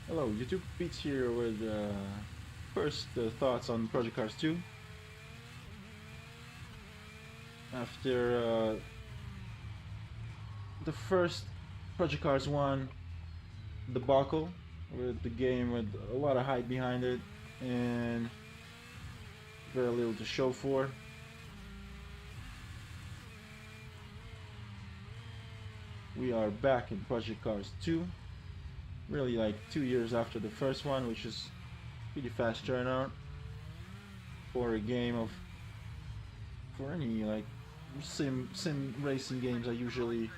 Hello, YouTube Beats here with first thoughts on Project Cars 2. After the first Project Cars 1 debacle with the game with a lot of hype behind it and very little to show for. We are back in Project Cars 2, really like 2 years after the first one, which is pretty fast turnout for a game of, for any like sim racing games. I usually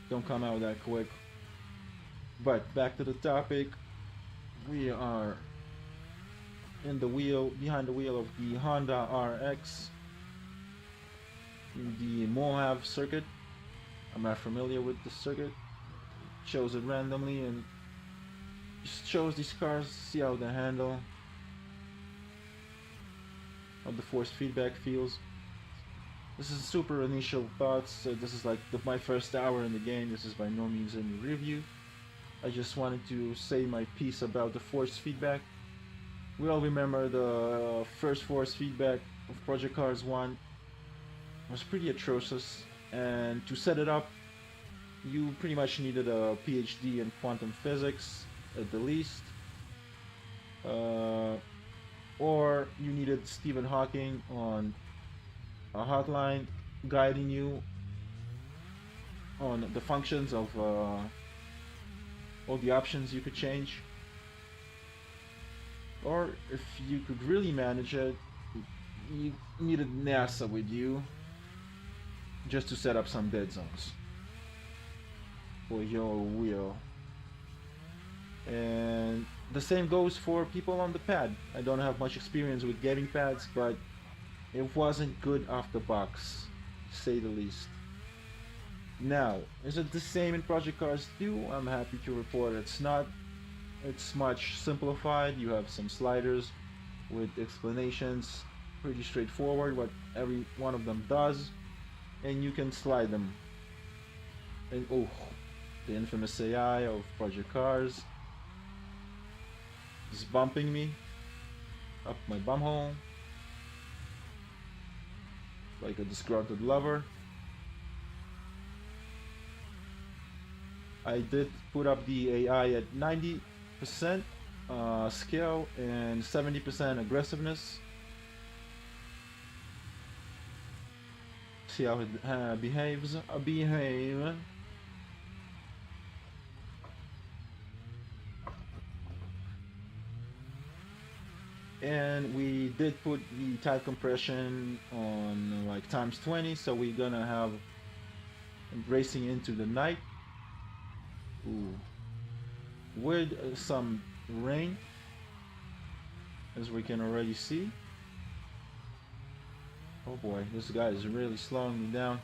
don't come out that quick. But back to the topic, we are in the wheel, behind the wheel of the Honda RX in the Mojave circuit. I'm not familiar with the circuit. Chose it randomly and just chose these cars, see how they handle, how the force feedback feels. This is super initial thoughts. This is like my first hour in the game. This is by no means any review. I just wanted to say my piece about the force feedback. We all remember the first force feedback of Project Cars 1 was pretty atrocious, and to set it up you pretty much needed a PhD in quantum physics at the least, or you needed Stephen Hawking on a hotline guiding you on the functions of all the options you could change. Or if you could really manage it, you needed NASA with you just to set up some dead zones for your wheel. And the same goes for people on the pad. I don't have much experience with gaming pads, but it wasn't good off the box, to say the least. Now, is it the same in Project Cars 2? I'm happy to report it's not. It's much simplified. You have some sliders with explanations, pretty straightforward what every one of them does, and you can slide them. And oh, the infamous AI of Project Cars is bumping me up my bumhole like a disgruntled lover. I did put up the AI at 90% skill and 70% aggressiveness. See how it behaves. And we did put the tire compression on like times 20, so we're gonna have racing into the night. Ooh. With some rain, as we can already see. Oh boy, this guy is really slowing me down.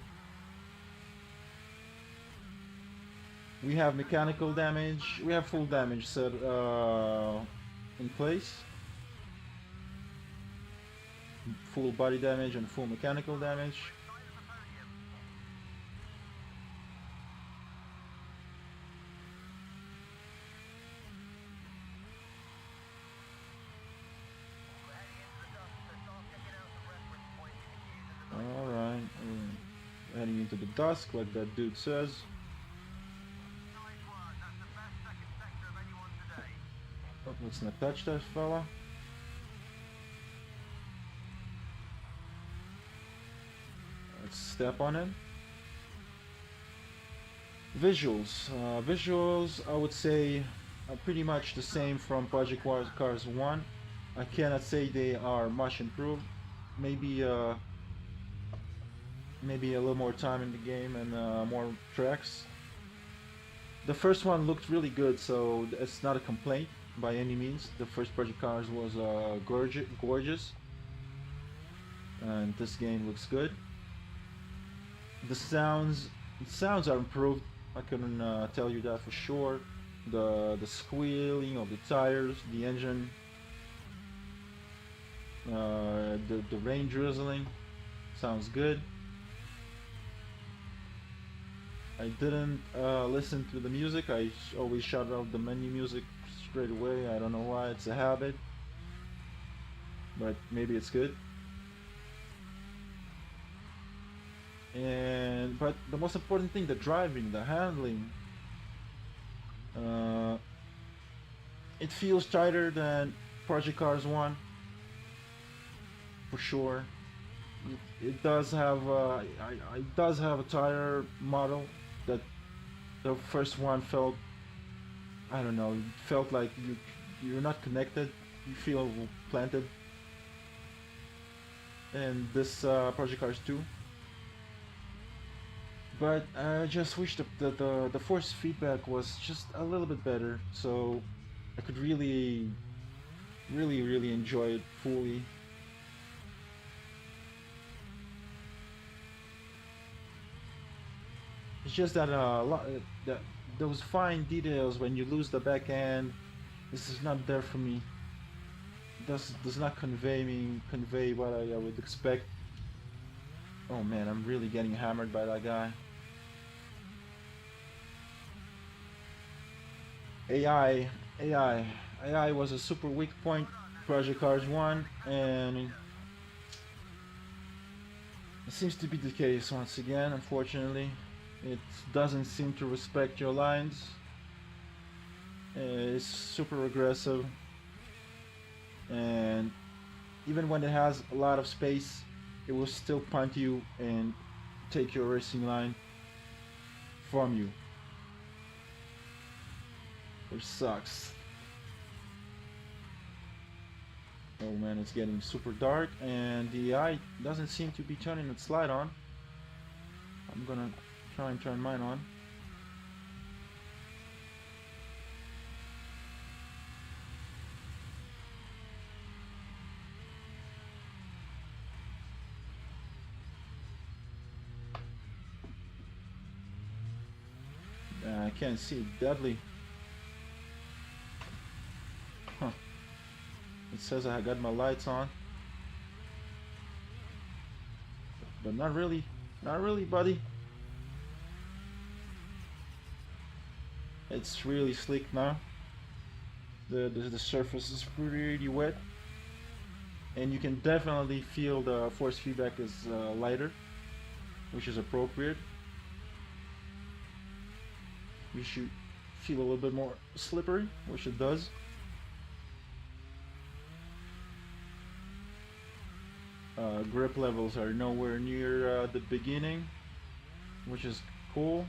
We have mechanical damage. We have full damage set in place. Full body damage and full mechanical damage. Alright, we're heading into the dusk like that dude says. Oh, let's not touch that fella. Let's step on him. Visuals. Visuals, I would say, are pretty much the same from Project Cars 1. I cannot say they are much improved. Maybe maybe a little more time in the game and more tracks. The first one looked really good, so it's not a complaint by any means. The first Project Cars was gorgeous, and this game looks good. The sounds are improved. I couldn't tell you that for sure. The squealing of the tires, the engine, The rain drizzling sounds good. I didn't listen to the music. I always shut out the menu music straight away. I don't know why. It's a habit, but maybe it's good. And but the most important thing, the driving, the handling. Uh, it feels tighter than Project Cars 1, for sure. It does have it does have a tire model that the first one felt, I don't know, it felt like you're not connected. You feel planted. And this Project Cars 2. But I just wish the force feedback was just a little bit better, so I could really enjoy it fully. It's just that that those fine details when you lose the back end, this is not there for me. Does not convey what I would expect. Oh man, I'm really getting hammered by that guy. AI, AI was a super weak point. Project Cars 1, and it seems to be the case once again, unfortunately. It doesn't seem to respect your lines. It's super aggressive, and even when it has a lot of space, it will still punt you and take your racing line from you, which sucks. Oh man, it's getting super dark, and the AI doesn't seem to be turning its light on. I'm gonna try and turn mine on. I can't see it deadly. Huh. It says I got my lights on. But not really. Not really, buddy. It's really slick now. The surface is pretty wet. And you can definitely feel the force feedback is lighter, which is appropriate. You should feel a little bit more slippery, which it does. Grip levels are nowhere near the beginning, which is cool.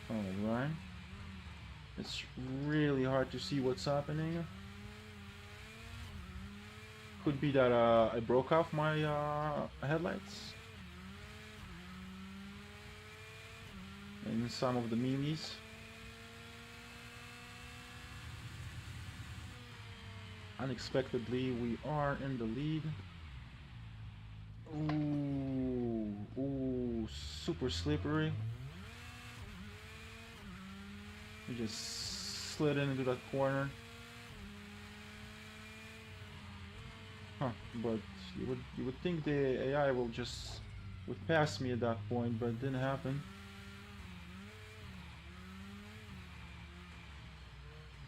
Alright. It's really hard to see what's happening. Could be that I broke off my headlights in some of the minis. Unexpectedly, we are in the lead. Ooh, super slippery. We just slid into that corner. Huh, but you would think the AI would pass me at that point, but it didn't happen.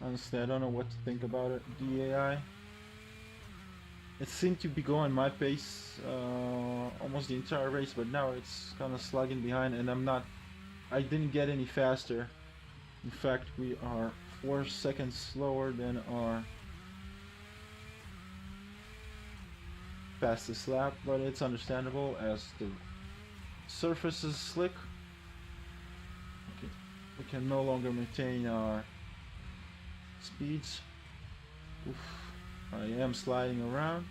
Honestly, I don't know what to think about it. The AI. It seemed to be going my pace almost the entire race, but now it's kind of slugging behind, and I didn't get any faster. In fact, we are 4 seconds slower than our fastest lap, but it's understandable as the surface is slick. Okay. We can no longer maintain our speeds. Oof. I am sliding around,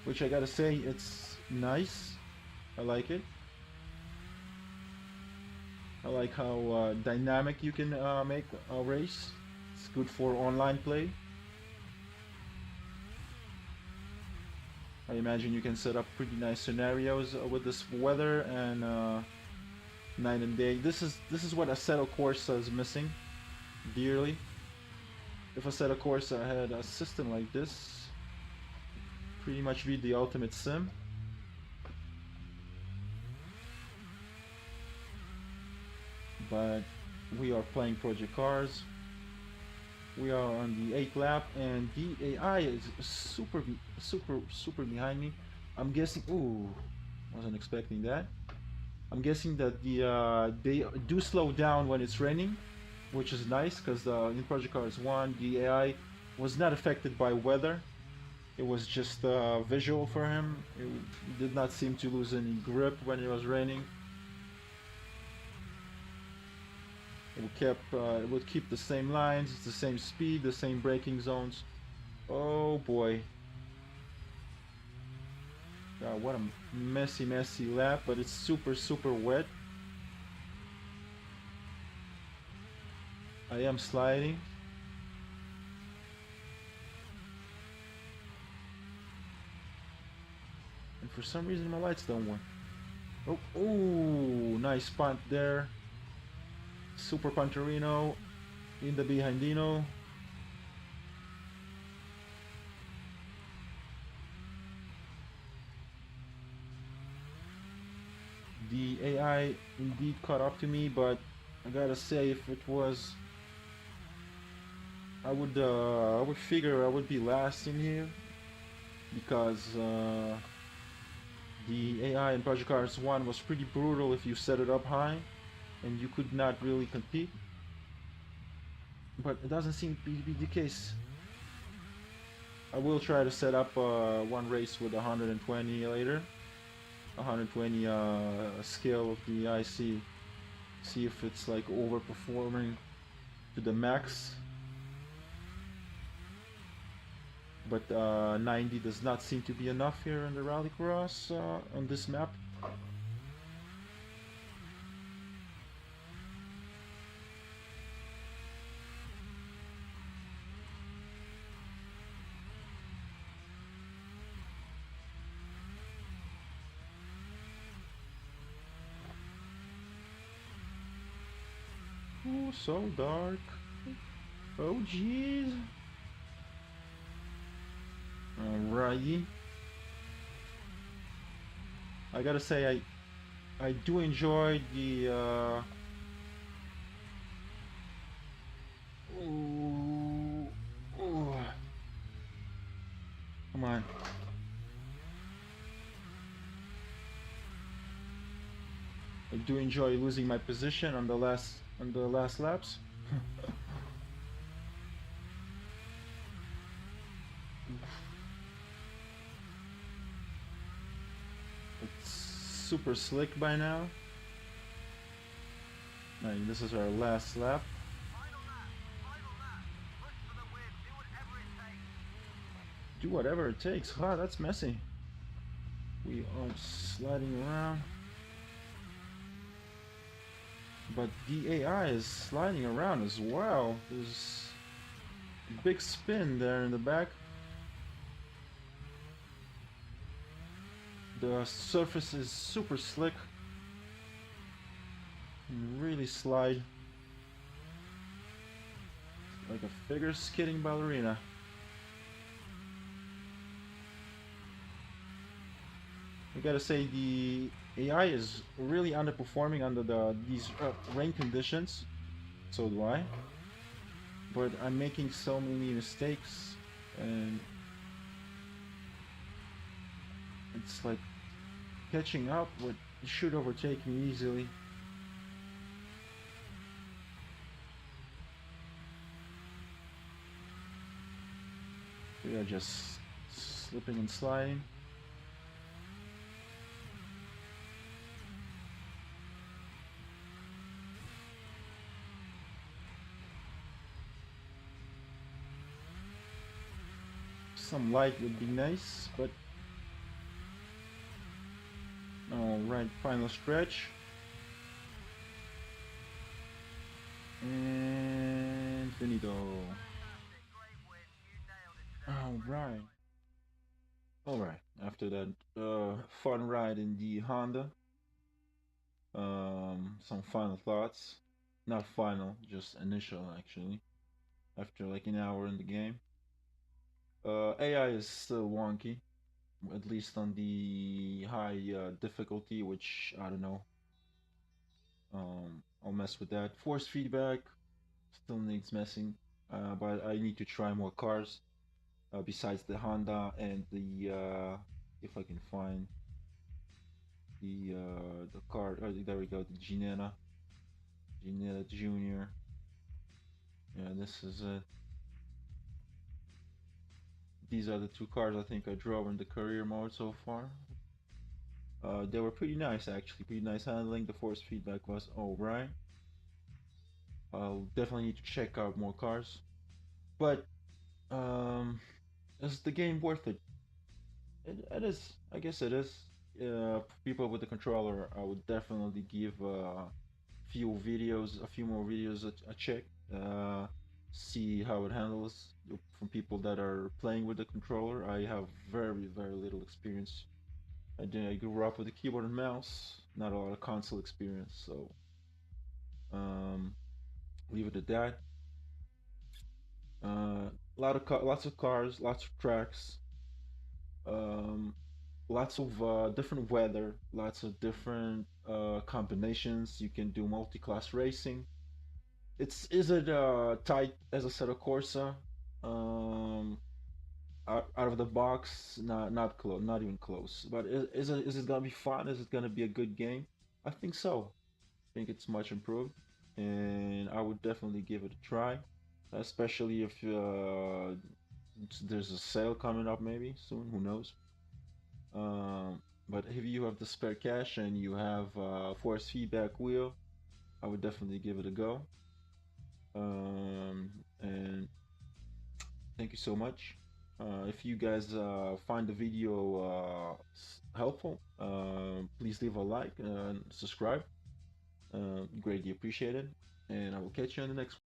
which I gotta say, it's nice. I like it. I like how dynamic you can make a race. It's good for online play. I imagine you can set up pretty nice scenarios with this weather and night and day. This is what Assetto Corsa is missing dearly. If Assetto Corsa had a system like this, pretty much be the ultimate sim. But we are playing Project Cars. We are on the 8th lap, and the AI is super behind me. I'm guessing. Ooh, wasn't expecting that. I'm guessing that they do slow down when it's raining, which is nice because in Project Cars 1, the AI was not affected by weather. It was just visual for him. It did not seem to lose any grip when it was raining. It would keep the same lines, the same speed, the same braking zones. Oh boy. God, what a messy lap, but it's super wet. I am sliding. And for some reason my lights don't work. Oh, ooh, nice punt there. Super Punterino in the behindino. The AI indeed caught up to me, but I gotta say, if it was, I would figure I would be last in here because the AI in Project Cars 1 was pretty brutal if you set it up high, and you could not really compete. But it doesn't seem to be the case. I will try to set up one race with 120 later. 120 scale of the IC. See if it's like overperforming to the max. But 90 does not seem to be enough here in the Rallycross on this map. Oh, so dark. Oh, jeez. Alrighty. I gotta say, I do enjoy the ooh, ooh. Come on. I do enjoy losing my position on the last laps. It's super slick by now. Alright, this is our last lap. Do whatever it takes. Wow, that's messy. We are sliding around. But the AI is sliding around as well. There's a big spin there in the back. The surface is super slick. And really slide. Like a figure skating ballerina. I gotta say, the AI is really underperforming under these rain conditions. So do I. But I'm making so many mistakes, and it's like catching up, but it should overtake me easily. We are just slipping and sliding. Some light would be nice, but alright, final stretch. And finito. right. All right. After that fun ride in the Honda, some final thoughts. Not final, just initial actually. After like an hour in the game, AI is still wonky, at least on the high difficulty, which I don't know. I'll mess with that. Force feedback still needs messing, but I need to try more cars besides the Honda and the if I can find the car. Oh, there we go, the Ginetta Junior. Yeah, this is it. These are the two cars I think I drove in the career mode so far. They were pretty nice actually, pretty nice handling. The force feedback was alright. I'll definitely need to check out more cars. But um, is the game worth it? It is. I guess it is. For people with the controller, I would definitely give a few more videos a check. See how it handles. From people that are playing with the controller, I have very little experience. I grew up with a keyboard and mouse, not a lot of console experience. So um, leave it at that. Lots of cars, lots of tracks, um, lots of different weather, lots of different combinations. You can do multi-class racing. Is it tight as a set of Corsa? Um, out of the box, not close, not even close. But is it gonna be fun? Is it gonna be a good game? I think so. I think it's much improved, and I would definitely give it a try, especially if there's a sale coming up maybe soon. Who knows? But if you have the spare cash and you have a force feedback wheel, I would definitely give it a go. And thank you so much. If you guys find the video helpful, please leave a like and subscribe. Greatly appreciated. And I will catch you on the next one.